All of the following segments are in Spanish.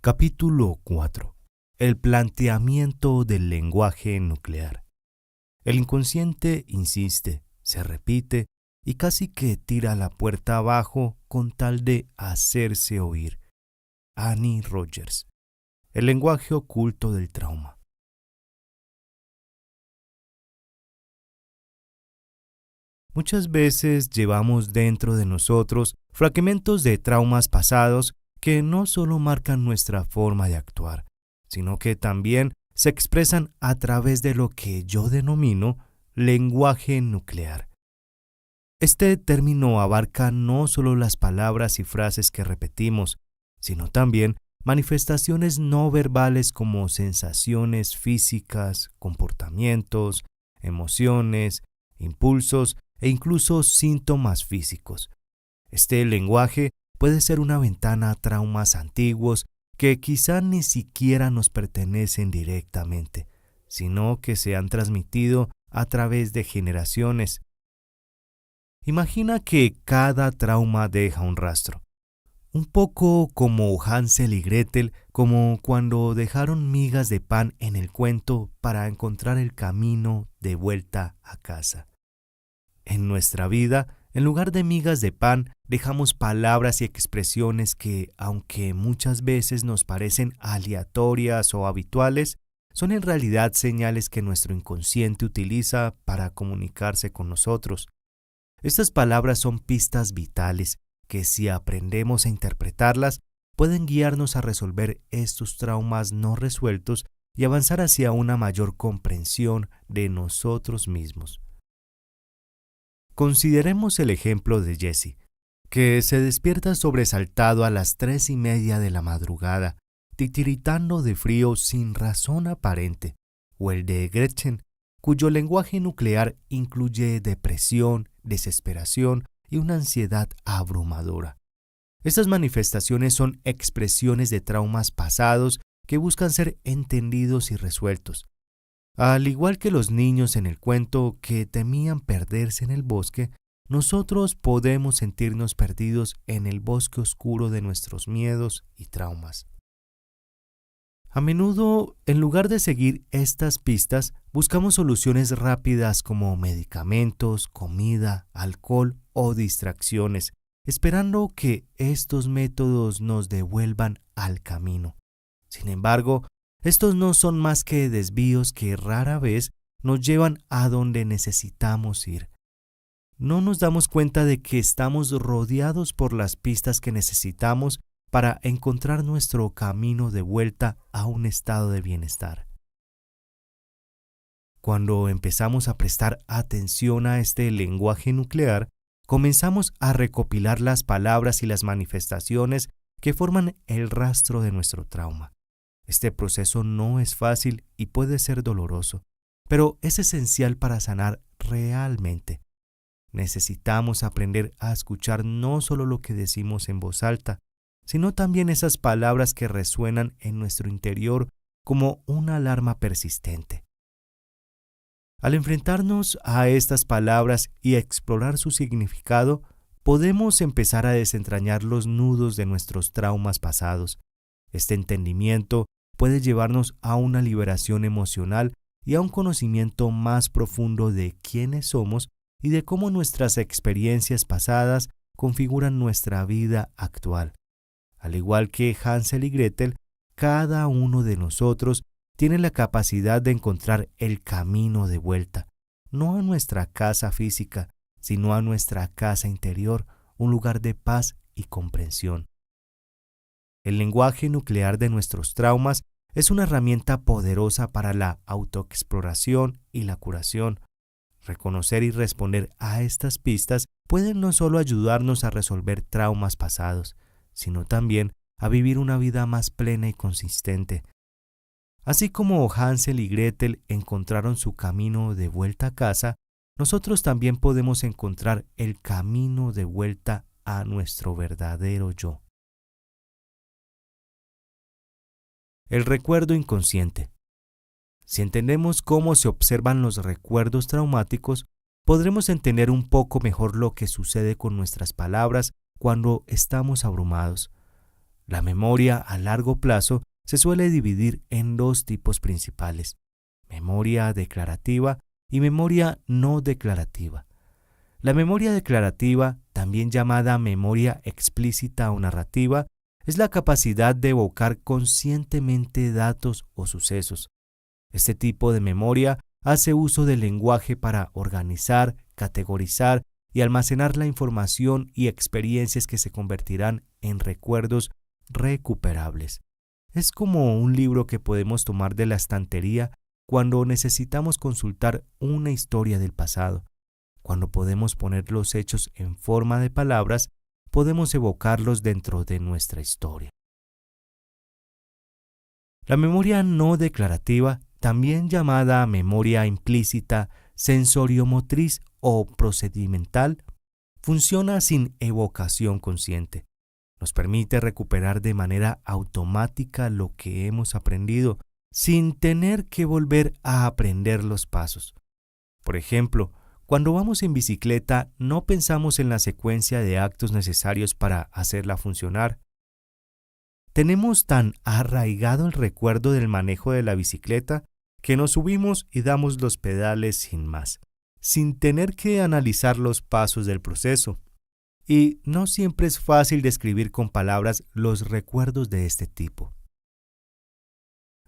Capítulo 4. El planteamiento del lenguaje nuclear. El inconsciente insiste, se repite y casi que tira la puerta abajo con tal de hacerse oír. Annie Rogers. El lenguaje oculto del trauma. Muchas veces llevamos dentro de nosotros fragmentos de traumas pasados que no solo marcan nuestra forma de actuar, sino que también se expresan a través de lo que yo denomino lenguaje nuclear. Este término abarca no solo las palabras y frases que repetimos, sino también manifestaciones no verbales como sensaciones físicas, comportamientos, emociones, impulsos e incluso síntomas físicos. Este lenguaje puede ser una ventana a traumas antiguos que quizá ni siquiera nos pertenecen directamente, sino que se han transmitido a través de generaciones. Imagina que cada trauma deja un rastro, un poco como Hansel y Gretel, como cuando dejaron migas de pan en el cuento para encontrar el camino de vuelta a casa. En nuestra vida, en lugar de migas de pan, dejamos palabras y expresiones que, aunque muchas veces nos parecen aleatorias o habituales, son en realidad señales que nuestro inconsciente utiliza para comunicarse con nosotros. Estas palabras son pistas vitales que, si aprendemos a interpretarlas, pueden guiarnos a resolver estos traumas no resueltos y avanzar hacia una mayor comprensión de nosotros mismos. Consideremos el ejemplo de Jesse, que se despierta sobresaltado a las 3:30 de la madrugada, titiritando de frío sin razón aparente, o el de Gretchen, cuyo lenguaje nuclear incluye depresión, desesperación y una ansiedad abrumadora. Estas manifestaciones son expresiones de traumas pasados que buscan ser entendidos y resueltos. Al igual que los niños en el cuento que temían perderse en el bosque, nosotros podemos sentirnos perdidos en el bosque oscuro de nuestros miedos y traumas. A menudo, en lugar de seguir estas pistas, buscamos soluciones rápidas como medicamentos, comida, alcohol o distracciones, esperando que estos métodos nos devuelvan al camino. Sin embargo, estos no son más que desvíos que rara vez nos llevan a donde necesitamos ir. No nos damos cuenta de que estamos rodeados por las pistas que necesitamos para encontrar nuestro camino de vuelta a un estado de bienestar. Cuando empezamos a prestar atención a este lenguaje nuclear, comenzamos a recopilar las palabras y las manifestaciones que forman el rastro de nuestro trauma. Este proceso no es fácil y puede ser doloroso, pero es esencial para sanar realmente. Necesitamos aprender a escuchar no solo lo que decimos en voz alta, sino también esas palabras que resuenan en nuestro interior como una alarma persistente. Al enfrentarnos a estas palabras y explorar su significado, podemos empezar a desentrañar los nudos de nuestros traumas pasados. Este entendimiento puede llevarnos a una liberación emocional y a un conocimiento más profundo de quiénes somos y de cómo nuestras experiencias pasadas configuran nuestra vida actual. Al igual que Hansel y Gretel, cada uno de nosotros tiene la capacidad de encontrar el camino de vuelta, no a nuestra casa física, sino a nuestra casa interior, un lugar de paz y comprensión. El lenguaje nuclear de nuestros traumas es una herramienta poderosa para la autoexploración y la curación. Reconocer y responder a estas pistas pueden no solo ayudarnos a resolver traumas pasados, sino también a vivir una vida más plena y consistente. Así como Hansel y Gretel encontraron su camino de vuelta a casa, nosotros también podemos encontrar el camino de vuelta a nuestro verdadero yo. El recuerdo inconsciente. Si entendemos cómo se observan los recuerdos traumáticos, podremos entender un poco mejor lo que sucede con nuestras palabras cuando estamos abrumados. La memoria a largo plazo se suele dividir en dos tipos principales: memoria declarativa y memoria no declarativa. La memoria declarativa, también llamada memoria explícita o narrativa, es la capacidad de evocar conscientemente datos o sucesos. Este tipo de memoria hace uso del lenguaje para organizar, categorizar y almacenar la información y experiencias que se convertirán en recuerdos recuperables. Es como un libro que podemos tomar de la estantería cuando necesitamos consultar una historia del pasado. Cuando podemos poner los hechos en forma de palabras, podemos evocarlos dentro de nuestra historia. La memoria no declarativa, también llamada memoria implícita, sensoriomotriz o procedimental, funciona sin evocación consciente. Nos permite recuperar de manera automática lo que hemos aprendido, sin tener que volver a aprender los pasos. Por ejemplo, cuando vamos en bicicleta, no pensamos en la secuencia de actos necesarios para hacerla funcionar. Tenemos tan arraigado el recuerdo del manejo de la bicicleta que nos subimos y damos los pedales sin más, sin tener que analizar los pasos del proceso. Y no siempre es fácil describir con palabras los recuerdos de este tipo.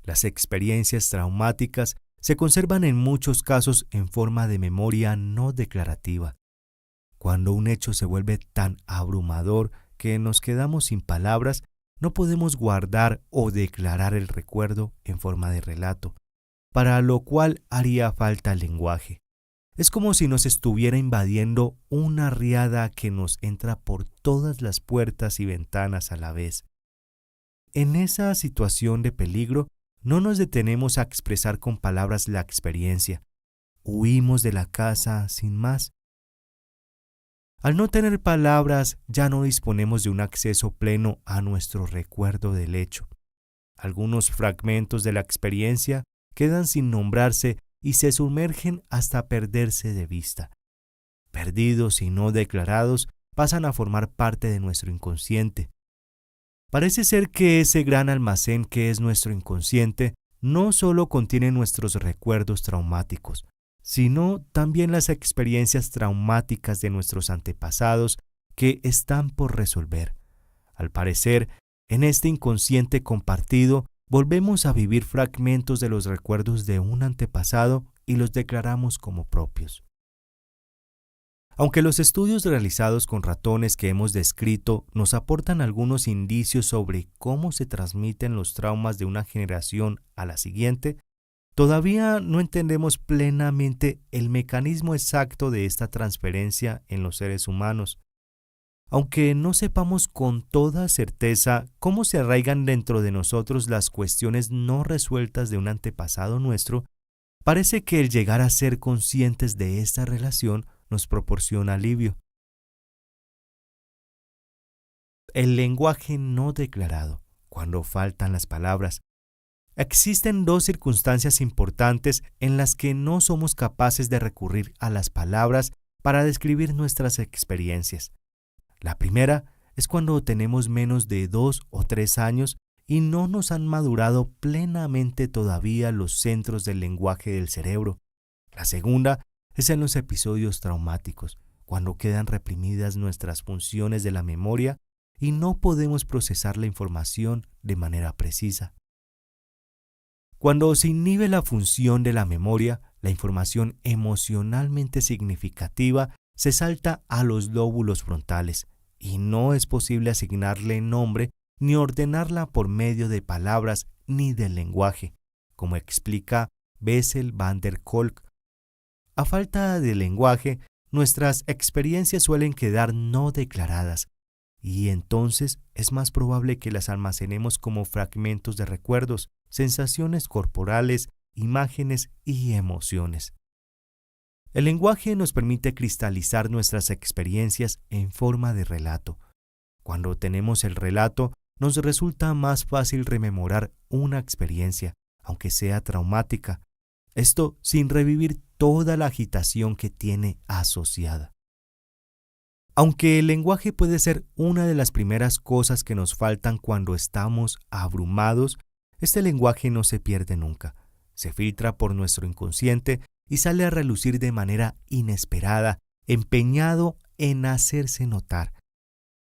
Las experiencias traumáticas se conservan en muchos casos en forma de memoria no declarativa. Cuando un hecho se vuelve tan abrumador que nos quedamos sin palabras, no podemos guardar o declarar el recuerdo en forma de relato, para lo cual haría falta el lenguaje. Es como si nos estuviera invadiendo una riada que nos entra por todas las puertas y ventanas a la vez. En esa situación de peligro, no nos detenemos a expresar con palabras la experiencia. Huimos de la casa sin más. Al no tener palabras, ya no disponemos de un acceso pleno a nuestro recuerdo del hecho. Algunos fragmentos de la experiencia quedan sin nombrarse y se sumergen hasta perderse de vista. Perdidos y no declarados, pasan a formar parte de nuestro inconsciente. Parece ser que ese gran almacén que es nuestro inconsciente no solo contiene nuestros recuerdos traumáticos, sino también las experiencias traumáticas de nuestros antepasados que están por resolver. Al parecer, en este inconsciente compartido, volvemos a vivir fragmentos de los recuerdos de un antepasado y los declaramos como propios. Aunque los estudios realizados con ratones que hemos descrito nos aportan algunos indicios sobre cómo se transmiten los traumas de una generación a la siguiente, todavía no entendemos plenamente el mecanismo exacto de esta transferencia en los seres humanos. Aunque no sepamos con toda certeza cómo se arraigan dentro de nosotros las cuestiones no resueltas de un antepasado nuestro, parece que el llegar a ser conscientes de esta relación nos proporciona alivio. El lenguaje no declarado, cuando faltan las palabras. Existen dos circunstancias importantes en las que no somos capaces de recurrir a las palabras para describir nuestras experiencias. La primera es cuando tenemos menos de 2 o 3 años y no nos han madurado plenamente todavía los centros del lenguaje del cerebro. La segunda es en los episodios traumáticos, cuando quedan reprimidas nuestras funciones de la memoria y no podemos procesar la información de manera precisa. Cuando se inhibe la función de la memoria, la información emocionalmente significativa se salta a los lóbulos frontales y no es posible asignarle nombre ni ordenarla por medio de palabras ni del lenguaje, como explica Bessel van der Kolk. A falta de lenguaje, nuestras experiencias suelen quedar no declaradas, y entonces es más probable que las almacenemos como fragmentos de recuerdos, sensaciones corporales, imágenes y emociones. El lenguaje nos permite cristalizar nuestras experiencias en forma de relato. Cuando tenemos el relato, nos resulta más fácil rememorar una experiencia, aunque sea traumática, esto sin revivir toda la agitación que tiene asociada. Aunque el lenguaje puede ser una de las primeras cosas que nos faltan cuando estamos abrumados, este lenguaje no se pierde nunca. Se filtra por nuestro inconsciente y sale a relucir de manera inesperada, empeñado en hacerse notar.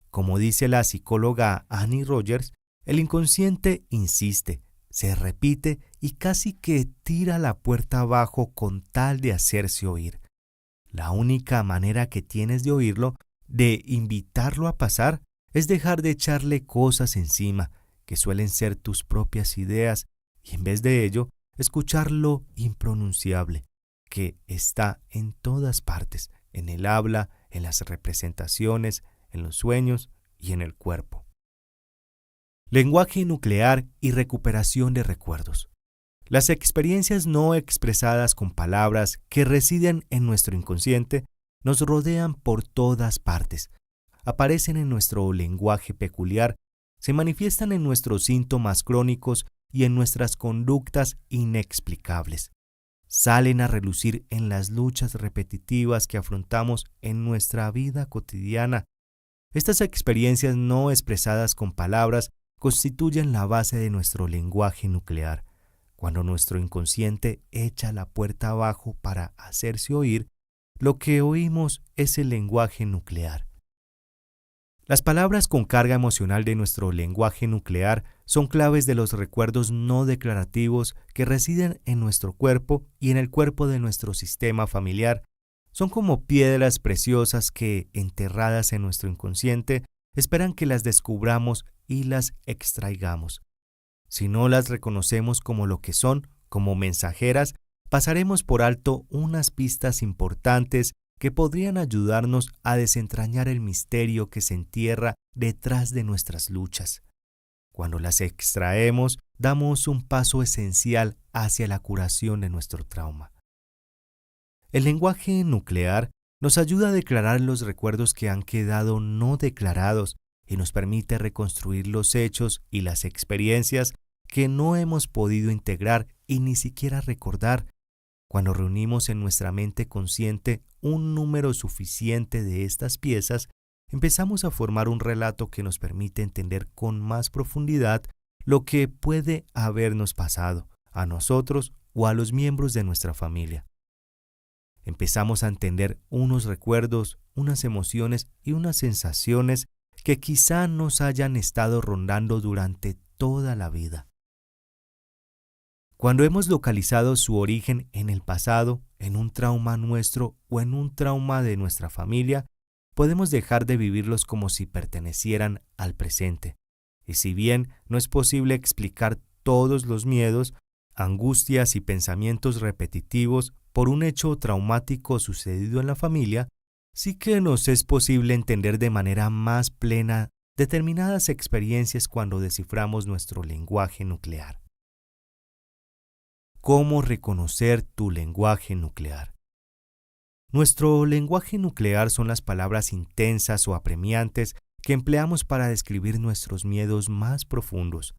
Como dice la psicóloga Annie Rogers, el inconsciente insiste, se repite y casi que tira la puerta abajo con tal de hacerse oír. La única manera que tienes de oírlo, de invitarlo a pasar, es dejar de echarle cosas encima, que suelen ser tus propias ideas, y en vez de ello, escuchar lo impronunciable, que está en todas partes, en el habla, en las representaciones, en los sueños y en el cuerpo. Lenguaje nuclear y recuperación de recuerdos. Las experiencias no expresadas con palabras que residen en nuestro inconsciente nos rodean por todas partes, aparecen en nuestro lenguaje peculiar, se manifiestan en nuestros síntomas crónicos y en nuestras conductas inexplicables. Salen a relucir en las luchas repetitivas que afrontamos en nuestra vida cotidiana. Estas experiencias no expresadas con palabras constituyen la base de nuestro lenguaje nuclear. Cuando nuestro inconsciente echa la puerta abajo para hacerse oír, lo que oímos es el lenguaje nuclear. Las palabras con carga emocional de nuestro lenguaje nuclear son claves de los recuerdos no declarativos que residen en nuestro cuerpo y en el cuerpo de nuestro sistema familiar. Son como piedras preciosas que, enterradas en nuestro inconsciente, esperan que las descubramos y las extraigamos. Si no las reconocemos como lo que son, como mensajeras, pasaremos por alto unas pistas importantes que podrían ayudarnos a desentrañar el misterio que se entierra detrás de nuestras luchas. Cuando las extraemos, damos un paso esencial hacia la curación de nuestro trauma. El lenguaje nuclear nos ayuda a declarar los recuerdos que han quedado no declarados y nos permite reconstruir los hechos y las experiencias que no hemos podido integrar y ni siquiera recordar. Cuando reunimos en nuestra mente consciente un número suficiente de estas piezas, empezamos a formar un relato que nos permite entender con más profundidad lo que puede habernos pasado, a nosotros o a los miembros de nuestra familia. Empezamos a entender unos recuerdos, unas emociones y unas sensaciones que quizá nos hayan estado rondando durante toda la vida. Cuando hemos localizado su origen en el pasado, en un trauma nuestro o en un trauma de nuestra familia, podemos dejar de vivirlos como si pertenecieran al presente. Y si bien no es posible explicar todos los miedos, angustias y pensamientos repetitivos por un hecho traumático sucedido en la familia, sí que nos es posible entender de manera más plena determinadas experiencias cuando desciframos nuestro lenguaje nuclear. ¿Cómo reconocer tu lenguaje nuclear? Nuestro lenguaje nuclear son las palabras intensas o apremiantes que empleamos para describir nuestros miedos más profundos.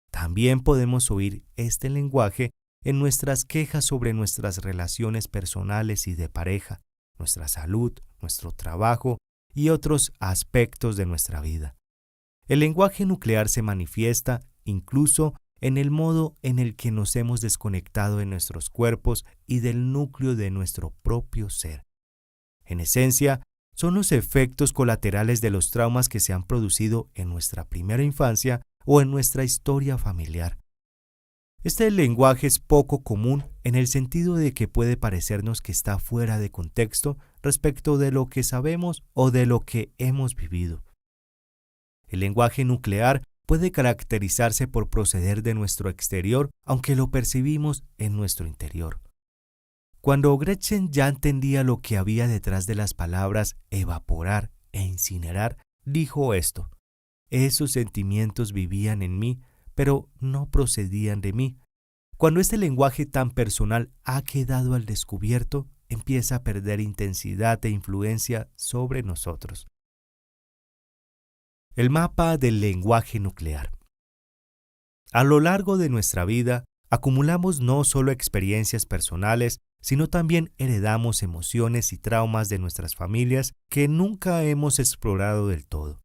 También podemos oír este lenguaje en nuestras quejas sobre nuestras relaciones personales y de pareja, nuestra salud, nuestro trabajo y otros aspectos de nuestra vida. El lenguaje nuclear se manifiesta incluso en el modo en el que nos hemos desconectado de nuestros cuerpos y del núcleo de nuestro propio ser. En esencia, son los efectos colaterales de los traumas que se han producido en nuestra primera infancia o en nuestra historia familiar. Este lenguaje es poco común en el sentido de que puede parecernos que está fuera de contexto respecto de lo que sabemos o de lo que hemos vivido. El lenguaje nuclear puede caracterizarse por proceder de nuestro exterior, aunque lo percibimos en nuestro interior. Cuando Gretchen ya entendía lo que había detrás de las palabras evaporar e incinerar, dijo esto: esos sentimientos vivían en mí, pero no procedían de mí. Cuando este lenguaje tan personal ha quedado al descubierto, empieza a perder intensidad e influencia sobre nosotros. El mapa del lenguaje nuclear. A lo largo de nuestra vida, Acumulamos no solo experiencias personales, sino también heredamos emociones y traumas de nuestras familias que nunca hemos explorado del todo.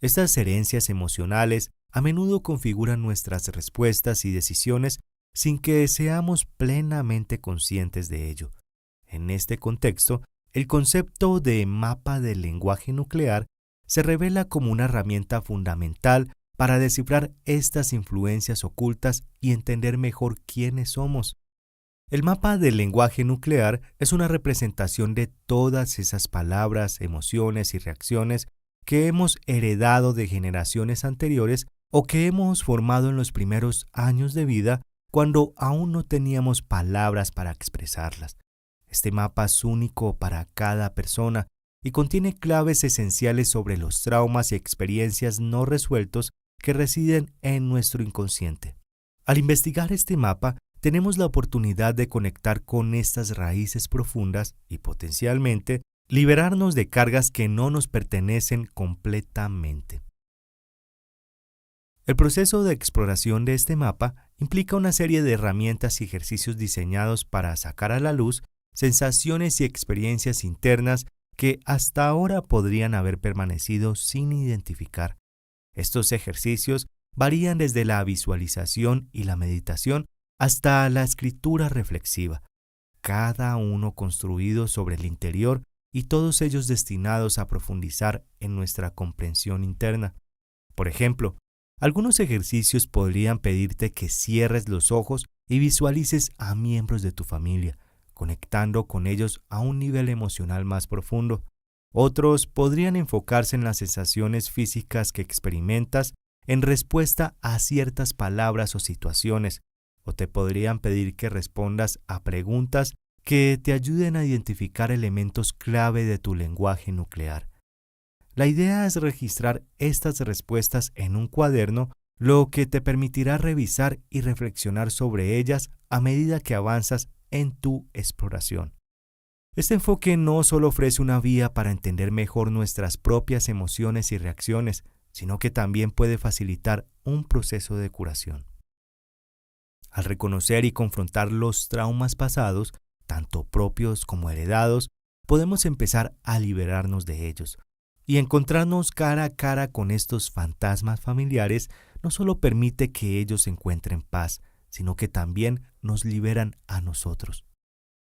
Estas herencias emocionales a menudo configuran nuestras respuestas y decisiones sin que seamos plenamente conscientes de ello. En este contexto, el concepto de mapa del lenguaje nuclear se revela como una herramienta fundamental para descifrar estas influencias ocultas y entender mejor quiénes somos. El mapa del lenguaje nuclear es una representación de todas esas palabras, emociones y reacciones que hemos heredado de generaciones anteriores o que hemos formado en los primeros años de vida cuando aún no teníamos palabras para expresarlas. Este mapa es único para cada persona y contiene claves esenciales sobre los traumas y experiencias no resueltos que residen en nuestro inconsciente. Al investigar este mapa, tenemos la oportunidad de conectar con estas raíces profundas y potencialmente liberarnos de cargas que no nos pertenecen completamente. El proceso de exploración de este mapa implica una serie de herramientas y ejercicios diseñados para sacar a la luz sensaciones y experiencias internas que hasta ahora podrían haber permanecido sin identificar. Estos ejercicios varían desde la visualización y la meditación hasta la escritura reflexiva, cada uno construido sobre el interior y todos ellos destinados a profundizar en nuestra comprensión interna. Por ejemplo, algunos ejercicios podrían pedirte que cierres los ojos y visualices a miembros de tu familia, conectando con ellos a un nivel emocional más profundo. Otros podrían enfocarse en las sensaciones físicas que experimentas en respuesta a ciertas palabras o situaciones, o te podrían pedir que respondas a preguntas que te ayuden a identificar elementos clave de tu lenguaje nuclear. La idea es registrar estas respuestas en un cuaderno, lo que te permitirá revisar y reflexionar sobre ellas a medida que avanzas en tu exploración. Este enfoque no solo ofrece una vía para entender mejor nuestras propias emociones y reacciones, sino que también puede facilitar un proceso de curación. Al reconocer y confrontar los traumas pasados, tanto propios como heredados, podemos empezar a liberarnos de ellos. Y encontrarnos cara a cara con estos fantasmas familiares no solo permite que ellos encuentren paz, sino que también nos liberan a nosotros.